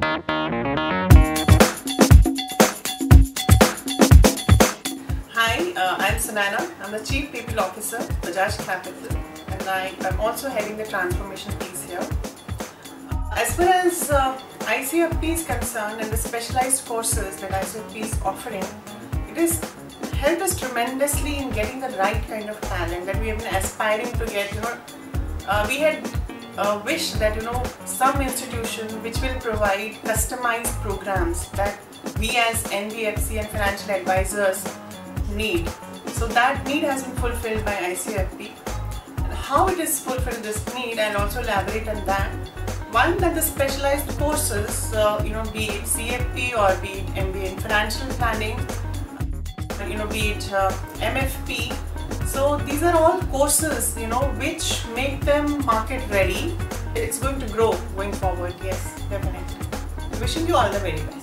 Hi, I'm Sunana. I'm the Chief People Officer, Bajaj Capital, and I'm also heading the transformation piece here. As far as ICFP is concerned and the specialized courses that ICFP is offering, it has helped us tremendously in getting the right kind of talent that we have been aspiring to get. We had wished that some institution which will provide customized programs that we as NBFC and financial advisors need. So that need has been fulfilled by ICFP. And how it is fulfilled this need, I'll also elaborate on that. One, that the specialized courses, be it CFP or be it MBA in financial planning, be it MFP. So these are all courses, which make them market ready. It's going to grow going forward. Yes, definitely. Wishing you all the very best.